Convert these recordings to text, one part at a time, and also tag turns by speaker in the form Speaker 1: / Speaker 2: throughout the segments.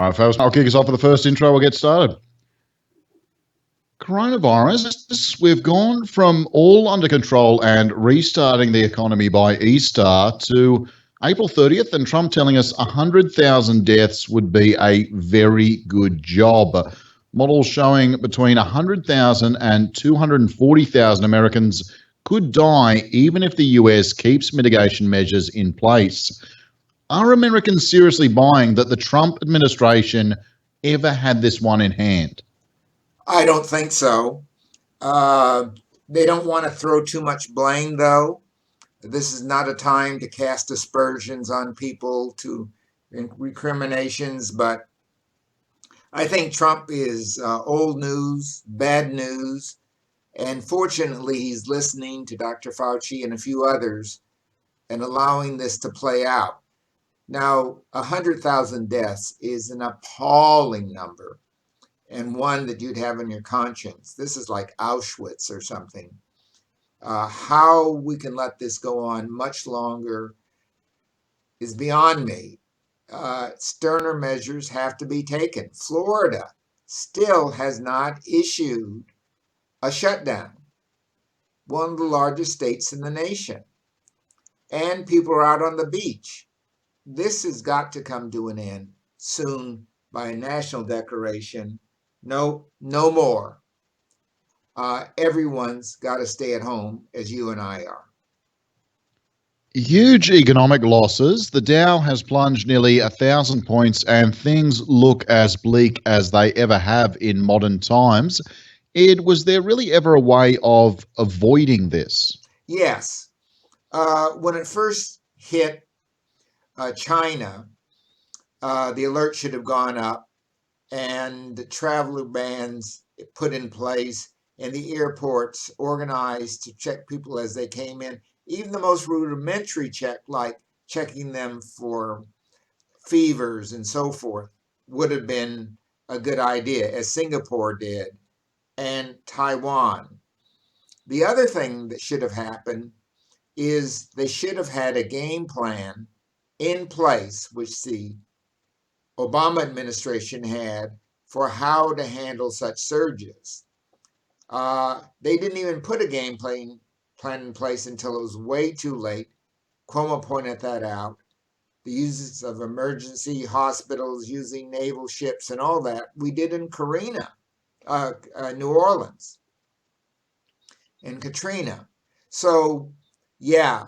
Speaker 1: All right, folks, I'll kick us off with the first intro. We'll get started. Coronavirus, we've gone from all under control and restarting the economy by Easter to April 30th, and Trump telling us 100,000 deaths would be a very good job. Models showing between 100,000 and 240,000 Americans could die even if the US keeps mitigation measures in place. Are Americans seriously buying that the Trump administration ever had this one in hand?
Speaker 2: I don't think so. They don't want to throw too much blame, though. This is not a time to cast aspersions on people to recriminations, but I think Trump is old news, bad news, and fortunately, he's listening to Dr. Fauci and a few others and allowing this to play out. Now, 100,000 deaths is an appalling number and one that you'd have in your conscience. This is like Auschwitz or something. How we can let this go on much longer is beyond me. Sterner measures have to be taken. Florida still has not issued a shutdown, one of the largest states in the nation. And people are out on the beach. This has got to come to an end soon by a national declaration. No more. Everyone's got to stay at home, as you and I are.
Speaker 1: Huge economic losses. The Dow has plunged nearly 1,000 points, and things look as bleak as they ever have in modern times. Ed, was there really ever a way of avoiding this?
Speaker 2: Yes. When it first hit China, the alert should have gone up and the traveler bans put in place and the airports organized to check people as they came in. Even the most rudimentary check, like checking them for fevers and so forth, would have been a good idea, as Singapore did and Taiwan. The other thing that should have happened is they should have had a game plan in place, which the Obama administration had, for how to handle such surges. They didn't even put a game plan in place until it was way too late. Cuomo pointed that out. The use of emergency hospitals using naval ships and all that we did in New Orleans, and Katrina. So, yeah,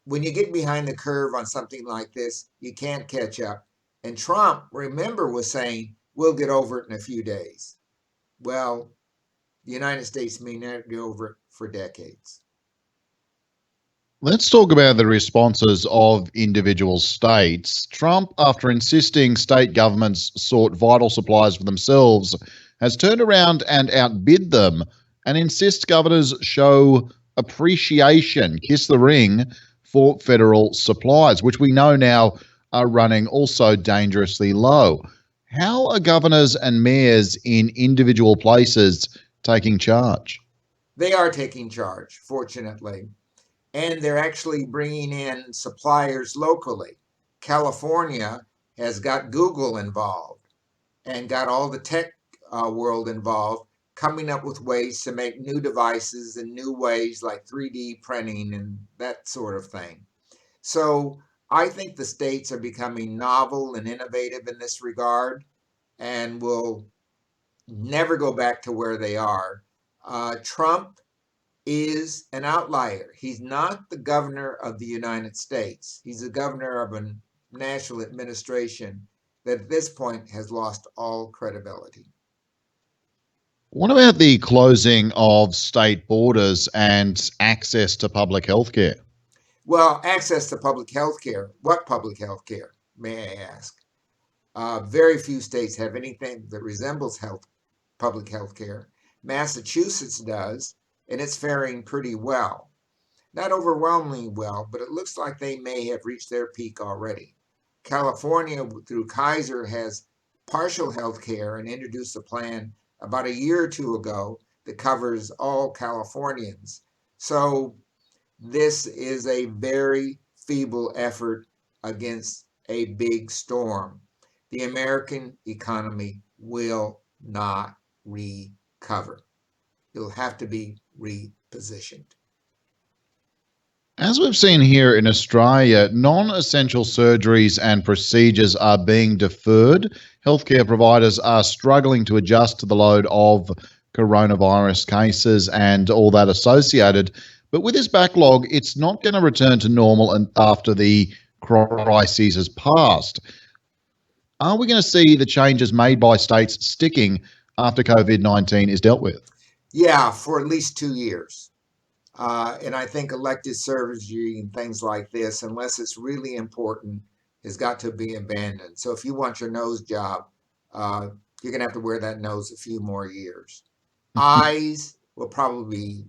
Speaker 2: when you get behind the curve on something like this, you can't catch up. And Trump, remember, was saying, we'll get over it in a few days. Well, the United States may not get over it for decades.
Speaker 1: Let's talk about the responses of individual states. Trump, after insisting state governments sought vital supplies for themselves, has turned around and outbid them and insists governors show appreciation, kiss the ring, for federal supplies, which we know now are running also dangerously low. How are governors and mayors in individual places taking charge?
Speaker 2: They are taking charge, fortunately, and they're actually bringing in suppliers locally. California has got Google involved and got all the tech world involved, coming up with ways to make new devices and new ways like 3D printing and that sort of thing. So I think the states are becoming novel and innovative in this regard and will never go back to where they are. Trump is an outlier. He's not the governor of the United States. He's the governor of a national administration that at this point has lost all credibility.
Speaker 1: What about the closing of state borders and access to public health care?
Speaker 2: Well, access to public health care. What public health care, may I ask? Very few states have anything that resembles public health care. Massachusetts does, and it's faring pretty well. Not overwhelmingly well, but it looks like they may have reached their peak already. California, through Kaiser, has partial health care and introduced a plan about a year or two ago that covers all Californians. So this is a very feeble effort against a big storm. the American economy will not recover. It'll have to be repositioned.
Speaker 1: As we've seen here in Australia, non essential surgeries and procedures are being deferred. Healthcare providers are struggling to adjust to the load of coronavirus cases and all that associated. But with this backlog, it's not going to return to normal after the crisis has passed. Are we going to see the changes made by states sticking after COVID-19 is dealt with?
Speaker 2: Yeah, for at least 2 years. And I think elective surgery and things like this, unless it's really important, has got to be abandoned. So if you want your nose job, you're going to have to wear that nose a few more years. Eyes will probably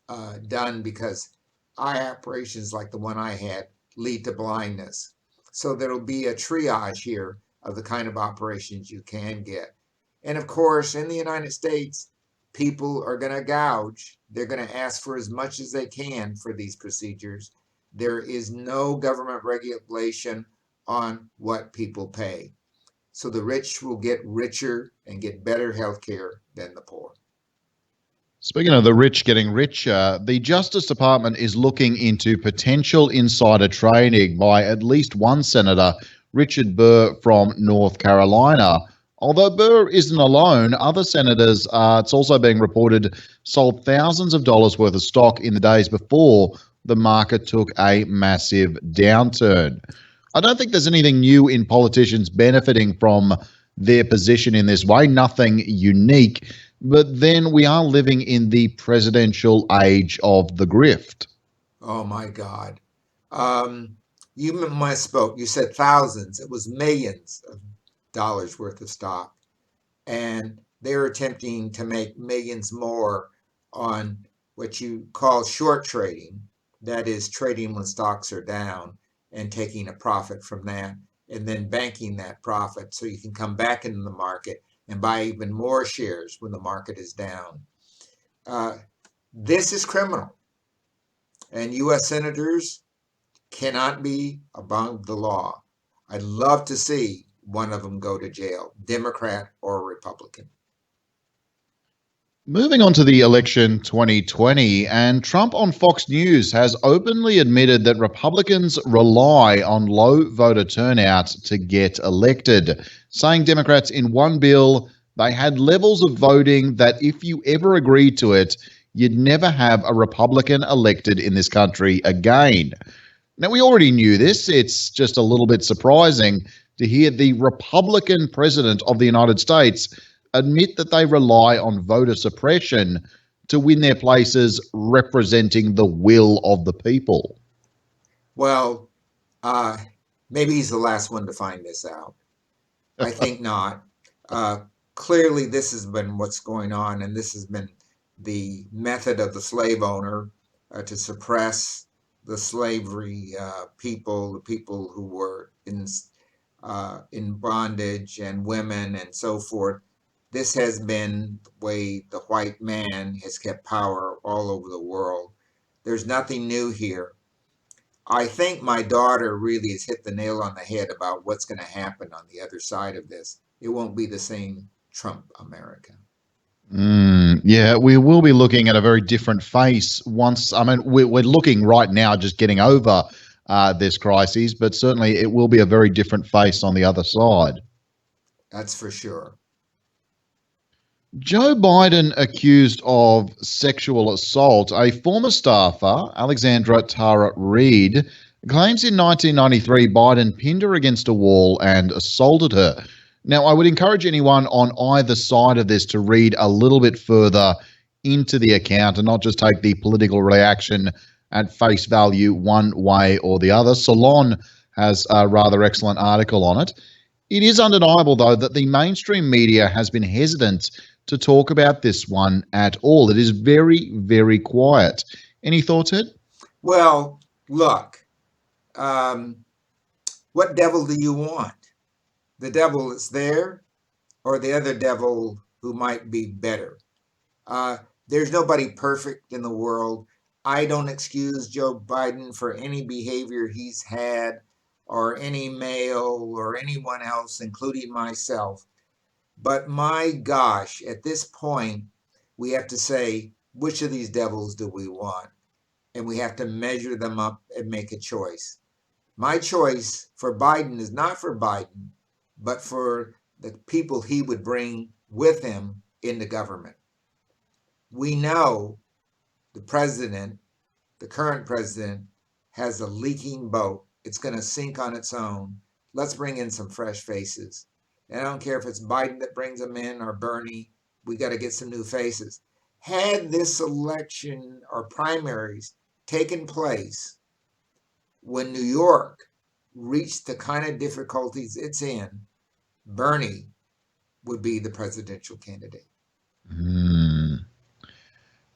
Speaker 2: be done because eye operations like the one I had lead to blindness. So there'll be a triage here of the kind of operations you can get. And of course, in the United States, people are going to gouge. They're going to ask for as much as they can for these procedures. There is no government regulation on what people pay. So the rich will get richer and get better health care than the poor.
Speaker 1: Speaking of the rich getting richer, the Justice Department is looking into potential insider trading by at least one senator, Richard Burr from North Carolina. Although Burr isn't alone, other senators, it's also being reported, sold thousands of dollars worth of stock in the days before the market took a massive downturn. I don't think there's anything new in politicians benefiting from their position in this way, nothing unique. But then we are living in the presidential age of the grift.
Speaker 2: Oh my God. You misspoke. You said thousands. It was millions of dollars worth of stock. And they're attempting to make millions more on what you call short trading. That is trading when stocks are down and taking a profit from that and then banking that profit so you can come back into the market and buy even more shares when the market is down. This is criminal. And U.S. senators cannot be above the law. I'd love to see one of them go to jail, Democrat or Republican.
Speaker 1: Moving on to the election 2020, and Trump on Fox News has openly admitted that Republicans rely on low voter turnout to get elected, saying Democrats in one bill, they had levels of voting that if you ever agreed to it, you'd never have a Republican elected in this country again. Now, we already knew this. It's just a little bit surprising to hear the Republican president of the United States admit that they rely on voter suppression to win their places representing the will of the people.
Speaker 2: Well, maybe he's the last one to find this out. I think not. Clearly, this has been what's going on, and this has been the method of the slave owner to suppress the slavery people, the people who were in bondage and women and so forth. This has been the way the white man has kept power all over the world. There's nothing new here. I think my daughter really has hit the nail on the head about what's going to happen on the other side of this. It won't be the same Trump America.
Speaker 1: Yeah, we will be looking at a very different face once. I mean, we're looking right now just getting over this crisis, but certainly it will be a very different face on the other side.
Speaker 2: That's for sure.
Speaker 1: Joe Biden accused of sexual assault. A former staffer, Alexandra Tara Reid, claims in 1993 Biden pinned her against a wall and assaulted her. Now, I would encourage anyone on either side of this to read a little bit further into the account and not just take the political reaction at face value one way or the other. Salon has a rather excellent article on it. It is undeniable, though, that the mainstream media has been hesitant to talk about this one at all. It is very, very quiet. Any thoughts, Ed?
Speaker 2: Well, look, what devil do you want? The devil that's there or the other devil who might be better? There's nobody perfect in the world. I don't excuse Joe Biden for any behavior he's had or any male or anyone else, including myself. But my gosh, at this point, we have to say, which of these devils do we want? And we have to measure them up and make a choice. My choice for Biden is not for Biden, but for the people he would bring with him into government. We know the president, the current president, has a leaking boat. It's going to sink on its own. Let's bring in some fresh faces. And I don't care if it's Biden that brings them in or Bernie, we got to get some new faces. Had this election or primaries taken place when New York reached the kind of difficulties it's in, Bernie would be the presidential candidate.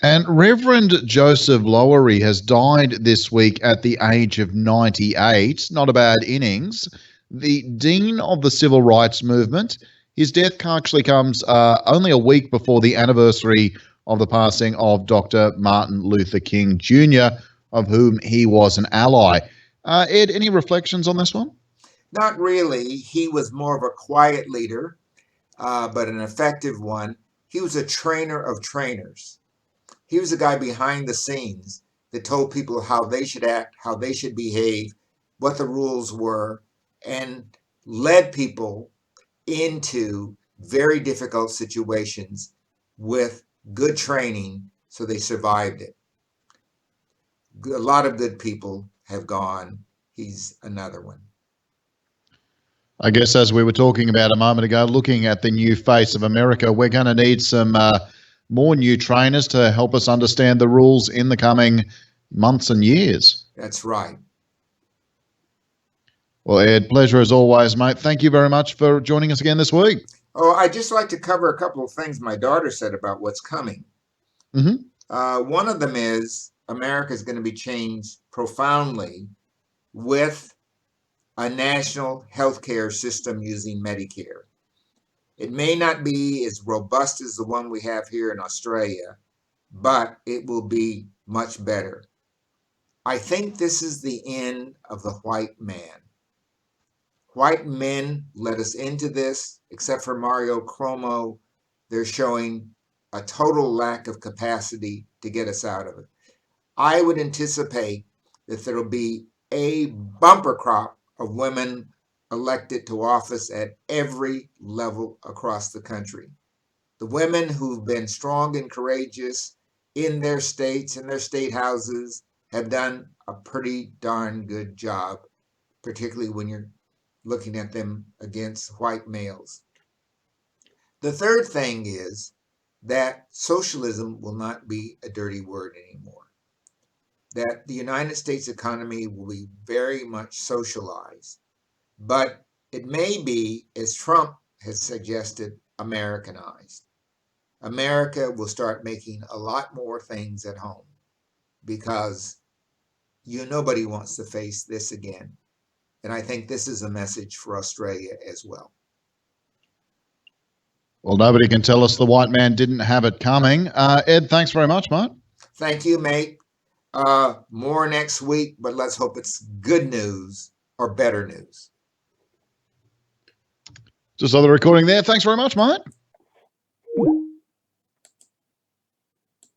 Speaker 1: And Reverend Joseph Lowery has died this week at the age of 98. Not a bad innings. The Dean of the Civil Rights Movement. His death actually comes only a week before the anniversary of the passing of Dr. Martin Luther King Jr., of whom he was an ally. Ed, any reflections on this one?
Speaker 2: Not really. He was more of a quiet leader, but an effective one. He was a trainer of trainers. He was the guy behind the scenes that told people how they should act, how they should behave, what the rules were, and led people into very difficult situations with good training so they survived it. A lot of good people have gone. He's another one.
Speaker 1: I guess as we were talking about a moment ago, looking at the new face of America, we're going to need some more new trainers to help us understand the rules in the coming months and years.
Speaker 2: That's right.
Speaker 1: Well, Ed, pleasure as always, mate. Thank you very much for joining us again this week.
Speaker 2: Oh, I'd just like to cover a couple of things my daughter said about what's coming. One of them is America is going to be changed profoundly with a national healthcare system using Medicare. It may not be as robust as the one we have here in Australia, but it will be much better. I think this is the end of the white man. White men led us into this, except for Mario Cuomo. They're showing a total lack of capacity to get us out of it. I would anticipate that there will be a bumper crop of women elected to office at every level across the country. The women who've been strong and courageous in their states, in their state houses, have done a pretty darn good job, particularly when you're looking at them against white males. The third thing is that socialism will not be a dirty word anymore. That the United States economy will be very much socialized, but it may be, as Trump has suggested, Americanized. America will start making a lot more things at home because nobody wants to face this again. And I think this is a message for Australia as well.
Speaker 1: Well, nobody can tell us the white man didn't have it coming. Ed, thanks very much, mate.
Speaker 2: Thank you, mate. More next week, but let's hope it's good news or better news.
Speaker 1: Just saw the recording there. Thanks very much, mate.